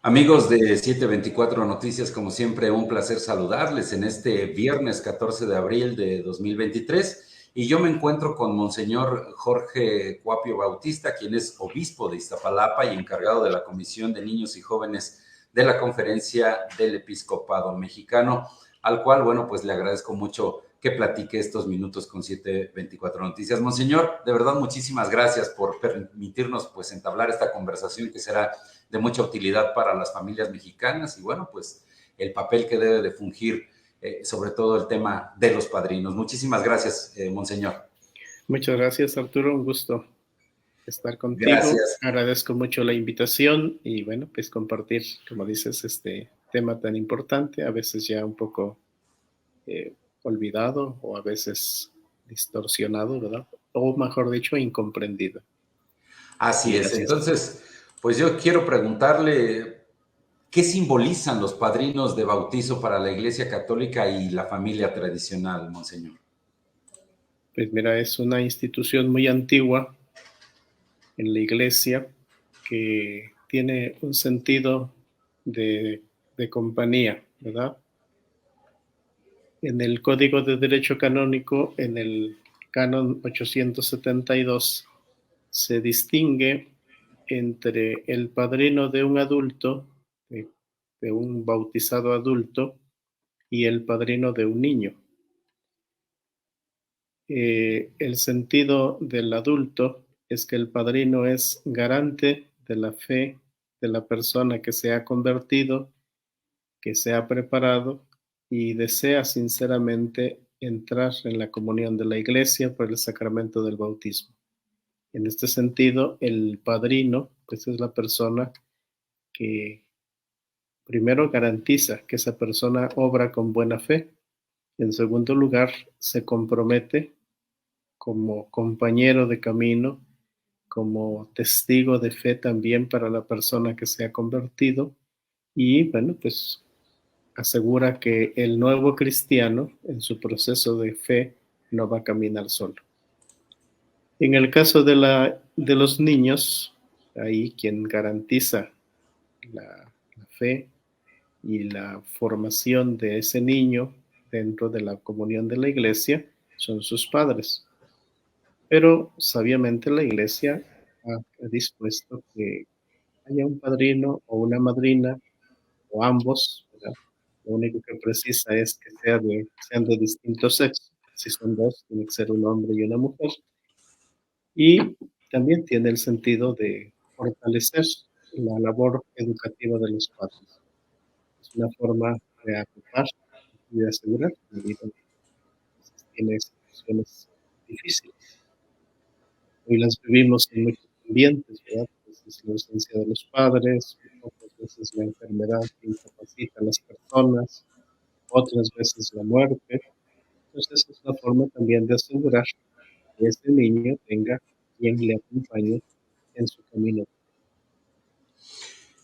Amigos de 724 Noticias, como siempre, un placer saludarles en este viernes 14 de abril de 2023. Y yo me encuentro con Monseñor Jorge Cuapio Bautista, quien es obispo de Iztapalapa y encargado de la Comisión de Niños y Jóvenes de la Conferencia del Episcopado Mexicano, al cual, bueno, pues le agradezco mucho que platique estos minutos con 724 Noticias. Monseñor, de verdad, muchísimas gracias por permitirnos, pues, entablar esta conversación que será de mucha utilidad para las familias mexicanas y bueno, pues el papel que debe de fungir, sobre todo el tema de los padrinos. Muchísimas gracias, Monseñor. Muchas gracias, Arturo, un gusto estar contigo. Gracias. Agradezco mucho la invitación y bueno, pues compartir, como dices, este tema tan importante, a veces ya un poco olvidado o a veces distorsionado, ¿verdad? O mejor dicho, incomprendido. Así es. Gracias. Entonces, pues yo quiero preguntarle, ¿qué simbolizan los padrinos de bautizo para la Iglesia Católica y la familia tradicional, Monseñor? Pues mira, es una institución muy antigua en la Iglesia que tiene un sentido de compañía, ¿verdad? En el Código de Derecho Canónico, en el Canon 872, se distingue entre el padrino de un adulto, de un bautizado adulto, y el padrino de un niño. El sentido del adulto es que el padrino es garante de la fe de la persona que se ha convertido, que se ha preparado y desea sinceramente entrar en la comunión de la Iglesia por el sacramento del bautismo. En este sentido, el padrino, pues es la persona que primero garantiza que esa persona obra con buena fe. En segundo lugar, se compromete como compañero de camino, como testigo de fe también para la persona que se ha convertido y bueno, pues asegura que el nuevo cristiano en su proceso de fe no va a caminar solo. En el caso de los niños, ahí quien garantiza la fe y la formación de ese niño dentro de la comunión de la iglesia son sus padres. Pero sabiamente la iglesia ha dispuesto que haya un padrino o una madrina o ambos, ¿verdad? Lo único que precisa es que sean de distinto sexo. Si son dos, tiene que ser un hombre y una mujer. Y también tiene el sentido de fortalecer la labor educativa de los padres. Es una forma de agrupar y de asegurar que la vida a veces tiene situaciones difíciles. Hoy las vivimos en muchos ambientes, ¿verdad? A veces la ausencia de los padres, otras veces la enfermedad que incapacita a las personas, otras veces la muerte. Entonces es una forma también de asegurar que ese niño tenga quien le acompañe en su camino.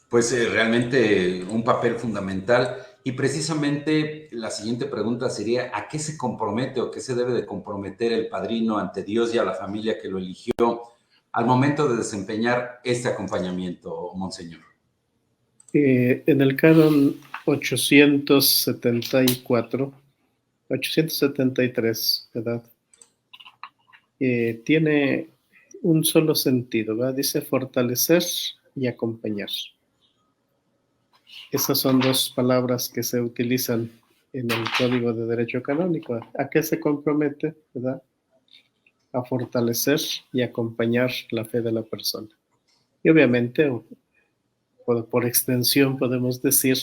Pues realmente un papel fundamental. Y precisamente la siguiente pregunta sería, ¿a qué se compromete o qué se debe de comprometer el padrino ante Dios y a la familia que lo eligió al momento de desempeñar este acompañamiento, Monseñor? En el canon 874, 873, ¿verdad? Tiene un solo sentido, ¿verdad? Dice fortalecer y acompañar. Esas son dos palabras que se utilizan en el Código de Derecho Canónico. ¿A qué se compromete, verdad? A fortalecer y acompañar la fe de la persona. Y obviamente, por extensión, podemos decir,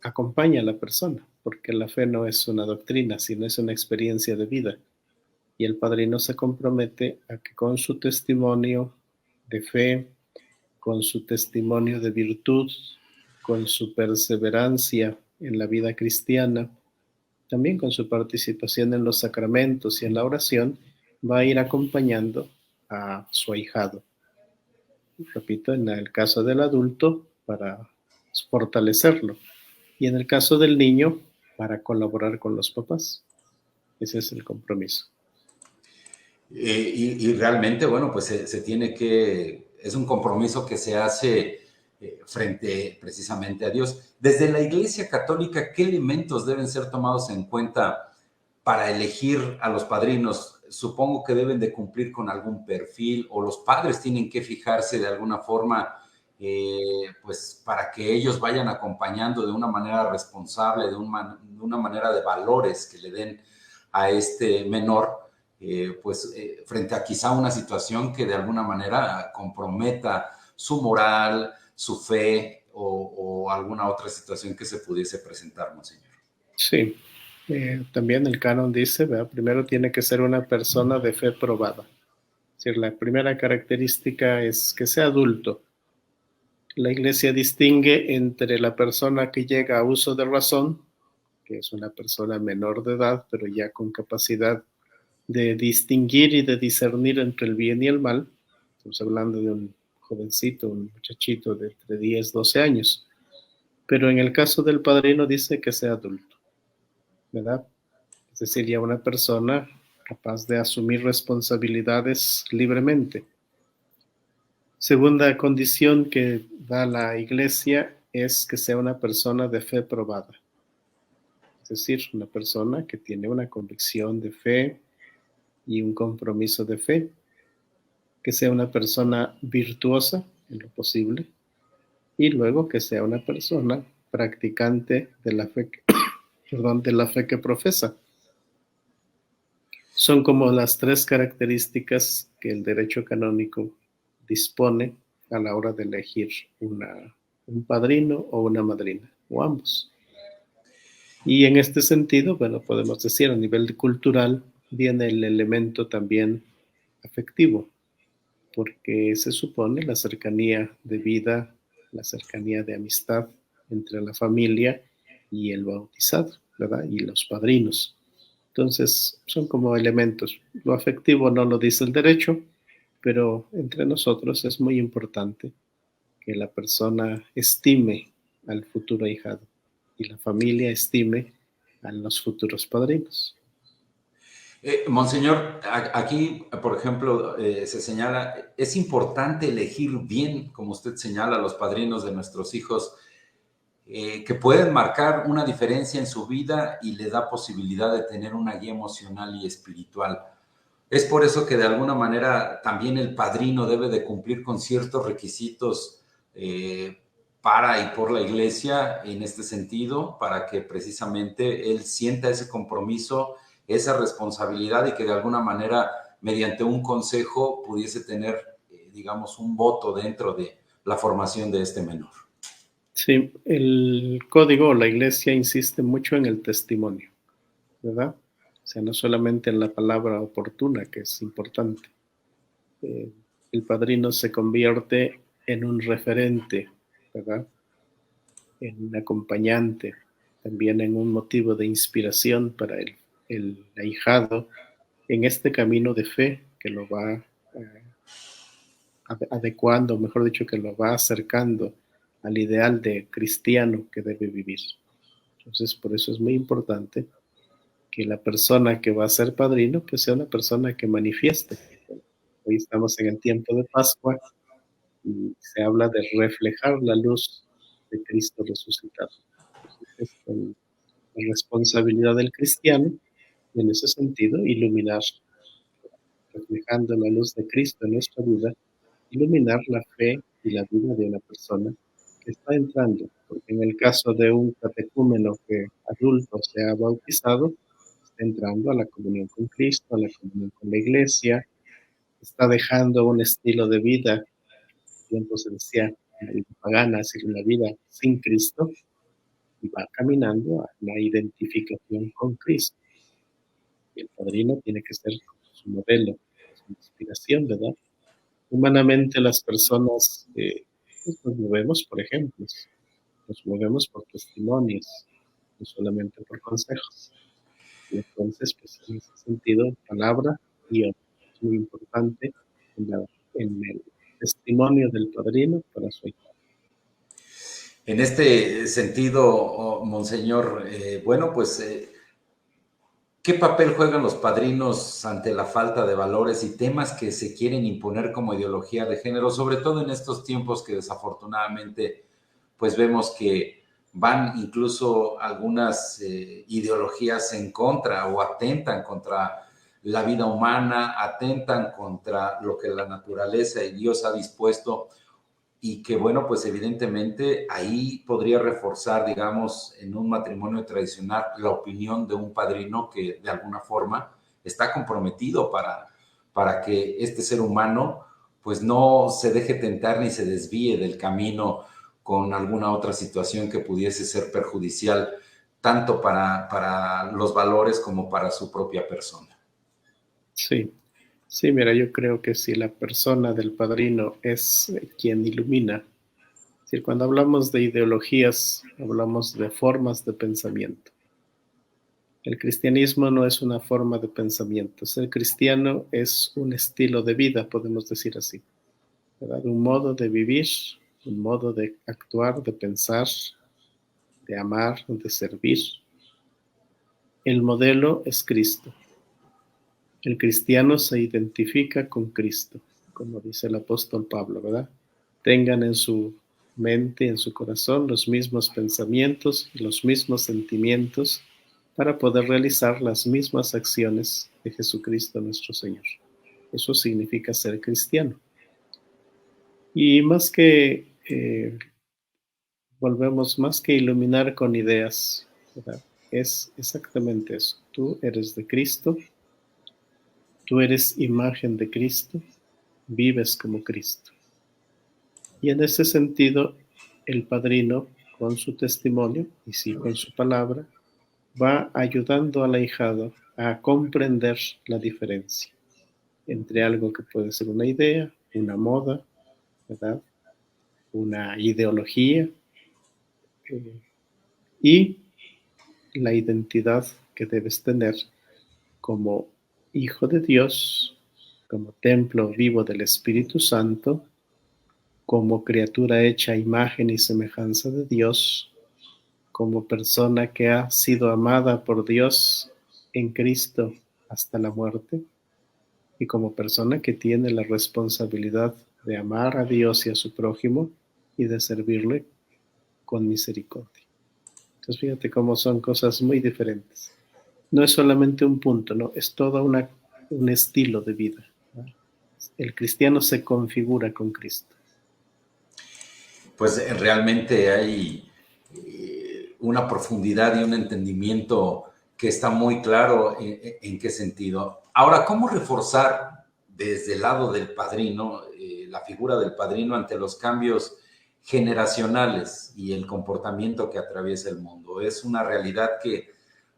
acompaña a la persona, porque la fe no es una doctrina, sino es una experiencia de vida. Y el padrino se compromete a que con su testimonio de fe, con su testimonio de virtud, con su perseverancia en la vida cristiana, también con su participación en los sacramentos y en la oración, va a ir acompañando a su ahijado. Repito, en el caso del adulto, para fortalecerlo, y en el caso del niño, para colaborar con los papás. Ese es el compromiso. Y realmente, bueno, pues se tiene que, es un compromiso que se hace frente precisamente a Dios. Desde la Iglesia Católica, ¿qué elementos deben ser tomados en cuenta para elegir a los padrinos? Supongo que deben de cumplir con algún perfil, o los padres tienen que fijarse de alguna forma, pues para que ellos vayan acompañando de una manera responsable, de una manera de valores que le den a este menor, frente a quizá una situación que de alguna manera comprometa su moral, su fe o alguna otra situación que se pudiese presentar, monseñor. Sí, también el canon dice, ¿verdad? Primero tiene que ser una persona de fe probada. Es decir, la primera característica es que sea adulto. La Iglesia distingue entre la persona que llega a uso de razón, que es una persona menor de edad, pero ya con capacidad de distinguir y de discernir entre el bien y el mal. Estamos hablando de un jovencito, un muchachito de entre 10, 12 años. Pero en el caso del padrino dice que sea adulto, ¿verdad? Es decir, ya una persona capaz de asumir responsabilidades libremente. Segunda condición que da la Iglesia es que sea una persona de fe probada. Es decir, una persona que tiene una convicción de fe y un compromiso de fe, que sea una persona virtuosa en lo posible, y luego que sea una persona practicante de la fe, de la fe que profesa. Son como las tres características que el derecho canónico dispone a la hora de elegir un padrino o una madrina, o ambos. Y en este sentido, bueno, podemos decir a nivel cultural viene el elemento también afectivo, porque se supone la cercanía de vida, la cercanía de amistad entre la familia y el bautizado, ¿verdad? Y los padrinos. Entonces, son como elementos. Lo afectivo no lo dice el derecho, pero entre nosotros es muy importante que la persona estime al futuro ahijado y la familia estime a los futuros padrinos. Monseñor, aquí, por ejemplo, se señala, es importante elegir bien, como usted señala, los padrinos de nuestros hijos, que pueden marcar una diferencia en su vida y le da posibilidad de tener una guía emocional y espiritual. Es por eso que de alguna manera también el padrino debe de cumplir con ciertos requisitos para y por la iglesia en este sentido, para que precisamente él sienta ese compromiso, esa responsabilidad y que de alguna manera mediante un consejo pudiese tener, digamos, un voto dentro de la formación de este menor. Sí, el código o la iglesia insiste mucho en el testimonio, ¿verdad? O sea, no solamente en la palabra oportuna, que es importante. El padrino se convierte en un referente, ¿verdad? En un acompañante, también en un motivo de inspiración para el ahijado en este camino de fe que lo va adecuando, mejor dicho, que lo va acercando al ideal de cristiano que debe vivir. Entonces, por eso es muy importante que la persona que va a ser padrino, pues sea una persona que manifieste. Hoy estamos en el tiempo de Pascua y se habla de reflejar la luz de Cristo resucitado. Entonces, es la responsabilidad del cristiano, en ese sentido, iluminar, reflejando la luz de Cristo en nuestra vida, iluminar la fe y la vida de una persona que está entrando, porque en el caso de un catecúmeno que adulto se ha bautizado, está entrando a la comunión con Cristo, a la comunión con la iglesia, está dejando un estilo de vida, en tiempo se decía, una vida pagana, es decir, una vida sin Cristo, y va caminando a la identificación con Cristo. Y el padrino tiene que ser su modelo, su inspiración, ¿verdad? Humanamente las personas pues nos movemos por ejemplos, nos movemos por testimonios, no solamente por consejos. Y entonces, pues en ese sentido, palabra y obra es muy importante en el testimonio del padrino para su hijo. En este sentido, monseñor, bueno, pues ¿Qué papel juegan los padrinos ante la falta de valores y temas que se quieren imponer como ideología de género, sobre todo en estos tiempos que desafortunadamente pues vemos que van incluso algunas ideologías en contra o atentan contra la vida humana, atentan contra lo que la naturaleza y Dios ha dispuesto y que bueno, pues evidentemente ahí podría reforzar, digamos, en un matrimonio tradicional la opinión de un padrino que de alguna forma está comprometido para que este ser humano pues no se deje tentar ni se desvíe del camino con alguna otra situación que pudiese ser perjudicial tanto para los valores como para su propia persona. Sí, sí, mira, yo creo que si la persona del padrino es quien ilumina, es decir, cuando hablamos de ideologías, hablamos de formas de pensamiento. El cristianismo no es una forma de pensamiento. Ser cristiano es un estilo de vida, podemos decir así, ¿verdad? Un modo de vivir, un modo de actuar, de pensar, de amar, de servir. El modelo es Cristo. El cristiano se identifica con Cristo, como dice el apóstol Pablo, ¿verdad? Tengan en su mente, en su corazón, los mismos pensamientos y los mismos sentimientos para poder realizar las mismas acciones de Jesucristo nuestro Señor. Eso significa ser cristiano. Y más que, volvemos, más que iluminar con ideas, ¿verdad? Es exactamente eso. Tú eres de Cristo, tú eres imagen de Cristo, vives como Cristo. Y en ese sentido, el padrino, con su testimonio y sí con su palabra, va ayudando al ahijado a comprender la diferencia entre algo que puede ser una idea, una moda, ¿verdad? Una ideología y la identidad que debes tener como hijo de Dios, como templo vivo del Espíritu Santo, como criatura hecha a imagen y semejanza de Dios, como persona que ha sido amada por Dios en Cristo hasta la muerte y como persona que tiene la responsabilidad de amar a Dios y a su prójimo y de servirle con misericordia. Entonces fíjate cómo son cosas muy diferentes. No es solamente un punto, no, es todo un estilo de vida, ¿no? El cristiano se configura con Cristo. Pues realmente hay una profundidad y un entendimiento que está muy claro en qué sentido. Ahora, ¿cómo reforzar desde el lado del padrino, la figura del padrino ante los cambios generacionales y el comportamiento que atraviesa el mundo? Es una realidad que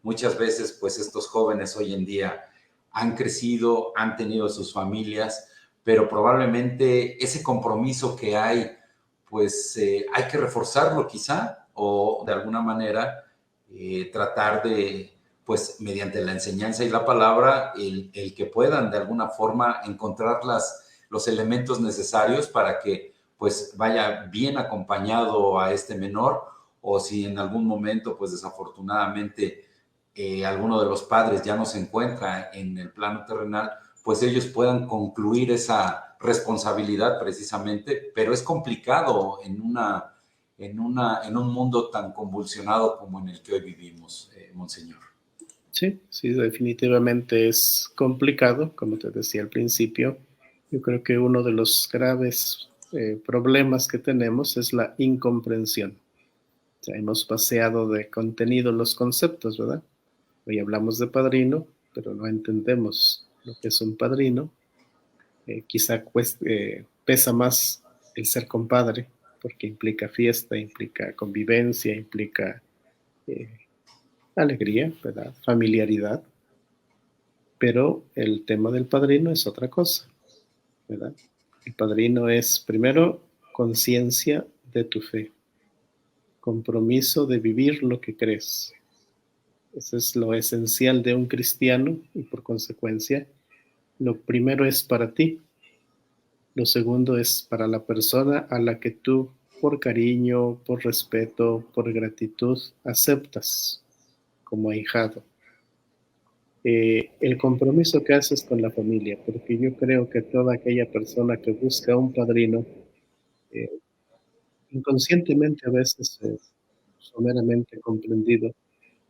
muchas veces, pues estos jóvenes hoy en día han crecido, han tenido sus familias, pero probablemente ese compromiso que hay pues hay que reforzarlo quizá o de alguna manera tratar de, pues mediante la enseñanza y la palabra, el que puedan de alguna forma encontrar los elementos necesarios para que pues vaya bien acompañado a este menor o si en algún momento pues desafortunadamente alguno de los padres ya no se encuentra en el plano terrenal, pues ellos puedan concluir esa responsabilidad precisamente, pero es complicado en un mundo tan convulsionado como en el que hoy vivimos, Monseñor. Sí, sí, definitivamente es complicado, como te decía al principio. Yo creo que uno de los graves problemas que tenemos es la incomprensión. O sea, hemos paseado de contenido los conceptos, ¿verdad? Hoy hablamos de padrino, pero no entendemos lo que es un padrino. Quizá pesa más el ser compadre, porque implica fiesta, implica convivencia, implica eh, alegría, ¿verdad? Familiaridad. Pero el tema del padrino es otra cosa, ¿verdad? El padrino es primero conciencia de tu fe, compromiso de vivir lo que crees. Eso es lo esencial de un cristiano y por consecuencia, lo primero es para ti, lo segundo es para la persona a la que tú, por cariño, por respeto, por gratitud, aceptas como ahijado. el compromiso que haces con la familia, porque yo creo que toda aquella persona que busca un padrino, eh, inconscientemente a veces someramente comprendido,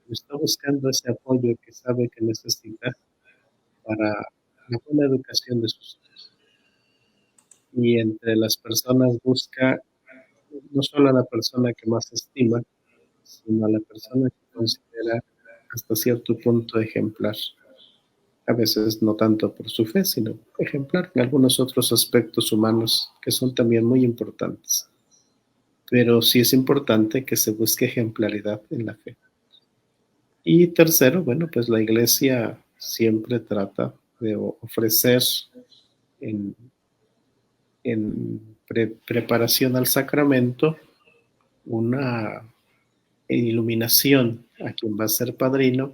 está buscando ese apoyo que sabe que necesita para la buena educación de sus hijos. Y entre las personas busca no solo a la persona que más estima, sino a la persona que considera hasta cierto punto ejemplar. A veces no tanto por su fe, sino ejemplar en algunos otros aspectos humanos que son también muy importantes. Pero sí es importante que se busque ejemplaridad en la fe. Y tercero, bueno, pues la iglesia siempre trata de ofrecer en, preparación al sacramento una iluminación a quien va a ser padrino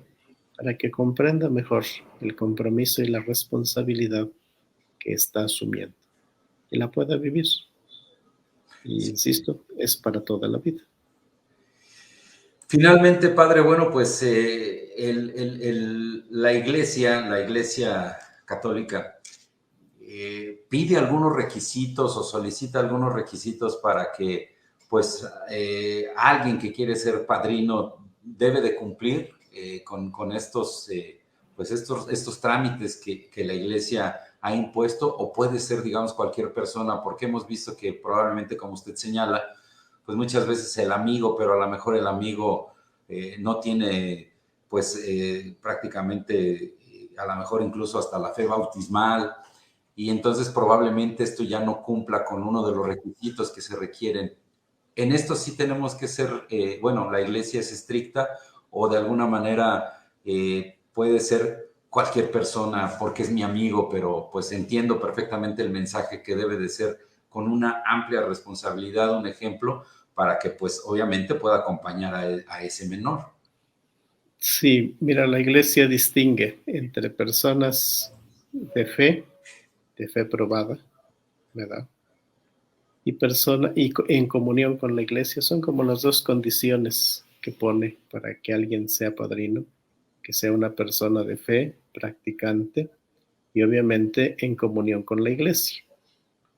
para que comprenda mejor el compromiso y la responsabilidad que está asumiendo y la pueda vivir. Y insisto, es para toda la vida. Finalmente, padre, bueno, pues la iglesia católica, pide algunos requisitos o solicita algunos requisitos para que, pues, alguien que quiere ser padrino debe de cumplir con estos, pues, estos trámites que la iglesia ha impuesto, o puede ser, digamos, cualquier persona, porque hemos visto que probablemente, como usted señala, pues muchas veces el amigo, pero a lo mejor el amigo no tiene, pues, prácticamente, a lo mejor incluso hasta la fe bautismal, y entonces probablemente esto ya no cumpla con uno de los requisitos que se requieren. En esto sí tenemos que ser, bueno, la iglesia es estricta, o de alguna manera puede ser cualquier persona porque es mi amigo, pero pues entiendo perfectamente el mensaje que debe de ser con una amplia responsabilidad, un ejemplo, para que pues obviamente pueda acompañar a ese menor. Sí, mira, la iglesia distingue entre personas de fe probada, ¿verdad? Y persona y en comunión con la iglesia son como las dos condiciones que pone para que alguien sea padrino, que sea una persona de fe, practicante y obviamente en comunión con la iglesia,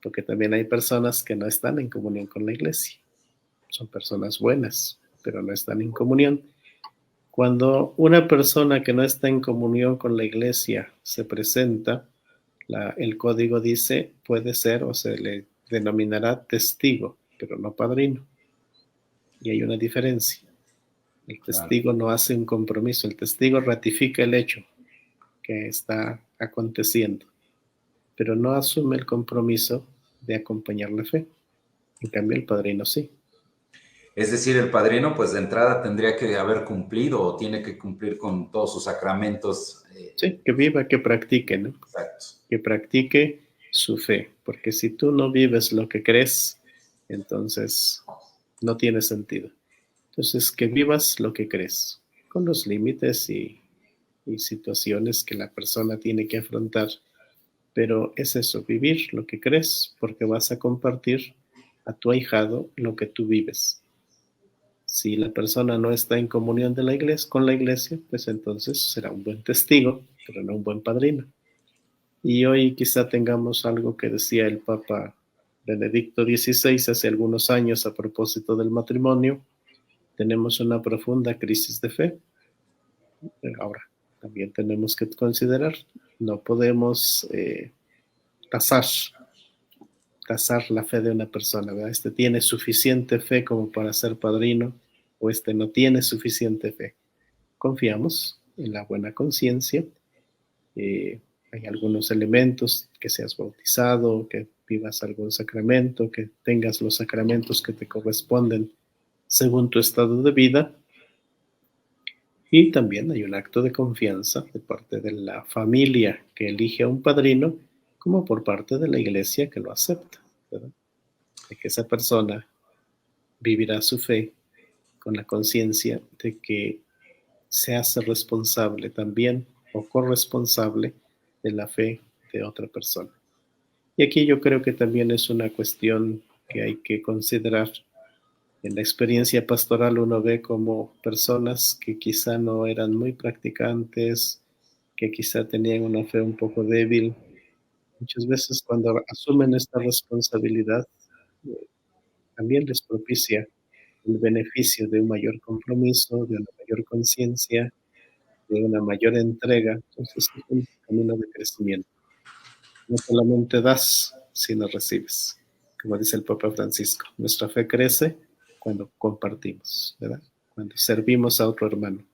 porque también hay personas que no están en comunión con la iglesia. Son personas buenas, pero no están en comunión. Cuando una persona que no está en comunión con la iglesia se presenta, el código dice puede ser o se le denominará testigo, pero no padrino. Y hay una diferencia. El Claro. testigo no hace un compromiso, el testigo ratifica el hecho que está aconteciendo, pero no asume el compromiso de acompañar la fe. En cambio, el padrino sí. Es decir, el padrino, pues de entrada tendría que haber cumplido o tiene que cumplir con todos sus sacramentos. Sí, que viva, que practique, ¿no? Exactos. Que practique su fe, porque si tú no vives lo que crees, entonces no tiene sentido. Entonces, que vivas lo que crees, con los límites y situaciones que la persona tiene que afrontar, pero es eso, vivir lo que crees, porque vas a compartir a tu ahijado lo que tú vives. Si la persona no está en comunión de la iglesia, con la iglesia, pues entonces será un buen testigo, pero no un buen padrino. Y hoy quizá tengamos algo que decía el Papa Benedicto XVI hace algunos años a propósito del matrimonio. Tenemos una profunda crisis de fe. Ahora, también tenemos que considerar, no podemos tasar, tasar la fe de una persona, ¿verdad? Este tiene suficiente fe como para ser padrino o este no tiene suficiente fe. Confiamos en la buena conciencia. Hay algunos elementos, que seas bautizado, que vivas algún sacramento, que tengas los sacramentos que te corresponden según tu estado de vida. Y también hay un acto de confianza de parte de la familia que elige a un padrino, como por parte de la iglesia que lo acepta, ¿verdad? De que esa persona vivirá su fe con la conciencia de que se hace responsable también o corresponsable de la fe de otra persona. Y aquí yo creo que también es una cuestión que hay que considerar. En la experiencia pastoral uno ve como personas que quizá no eran muy practicantes que quizá tenían una fe un poco débil. Muchas veces cuando asumen esta responsabilidad, eh, también les propicia el beneficio de un mayor compromiso, de una mayor conciencia, de una mayor entrega. Entonces es un camino de crecimiento. No solamente das, sino recibes. Como dice el Papa Francisco, nuestra fe crece cuando compartimos, ¿verdad? Cuando servimos a otro hermano.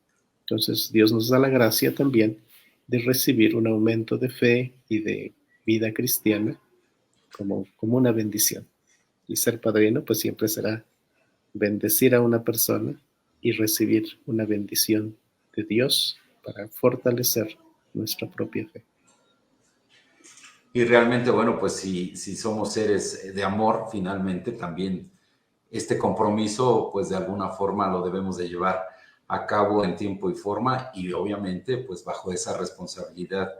Entonces Dios nos da la gracia también de recibir un aumento de fe y de vida cristiana como una bendición. Y ser padrino pues siempre será bendecir a una persona y recibir una bendición de Dios para fortalecer nuestra propia fe. Y realmente, bueno, pues si somos seres de amor, finalmente también este compromiso, pues de alguna forma lo debemos de llevar a cabo en tiempo y forma y obviamente pues bajo esa responsabilidad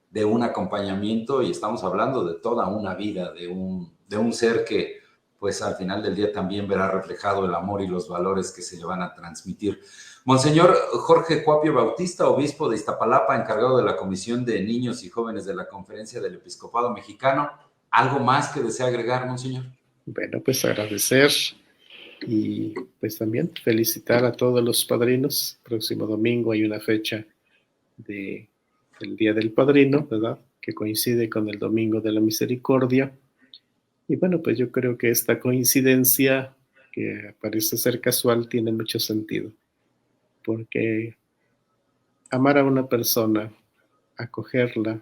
de un acompañamiento y estamos hablando de toda una vida, de un ser que pues al final del día también verá reflejado el amor y los valores que se le van a transmitir. Monseñor Jorge Cuapio Bautista, obispo de Iztapalapa, encargado de la Comisión de Niños y Jóvenes de la Conferencia del Episcopado Mexicano, ¿algo más que desea agregar, Monseñor? Bueno, pues agradecer y pues también felicitar a todos los padrinos. Próximo domingo hay una fecha del Día del Padrino, ¿verdad? Que coincide con el Domingo de la Misericordia. Y bueno, pues yo creo que esta coincidencia, que parece ser casual, tiene mucho sentido, porque amar a una persona, acogerla,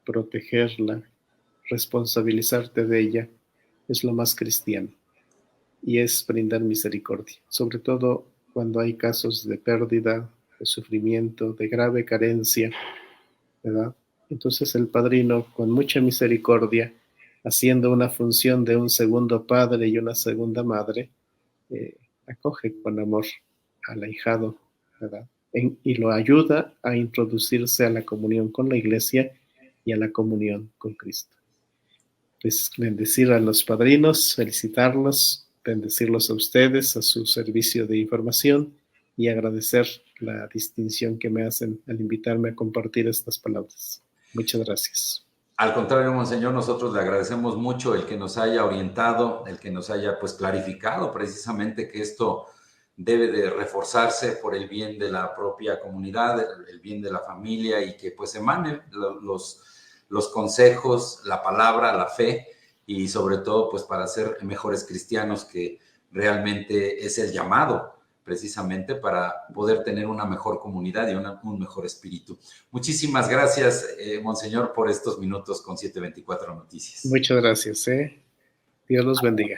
protegerla, responsabilizarte de ella, es lo más cristiano y es brindar misericordia, sobre todo cuando hay casos de pérdida, de sufrimiento, de grave carencia, ¿verdad? Entonces el padrino, con mucha misericordia, haciendo una función de un segundo padre y una segunda madre, acoge con amor al ahijado, ¿verdad? Y lo ayuda a introducirse a la comunión con la iglesia y a la comunión con Cristo. Pues bendecir a los padrinos, felicitarlos, bendecirlos a ustedes, a su servicio de información y agradecer la distinción que me hacen al invitarme a compartir estas palabras. Muchas gracias. Al contrario, Monseñor, nosotros le agradecemos mucho el que nos haya orientado, el que nos haya pues clarificado precisamente que esto debe de reforzarse por el bien de la propia comunidad, el bien de la familia y que pues emanen los consejos, la palabra, la fe y sobre todo pues para ser mejores cristianos, que realmente es el llamado precisamente para poder tener una mejor comunidad y un mejor espíritu. Muchísimas gracias, Monseñor, por estos minutos con 724 Noticias. Muchas gracias. Dios los bendiga.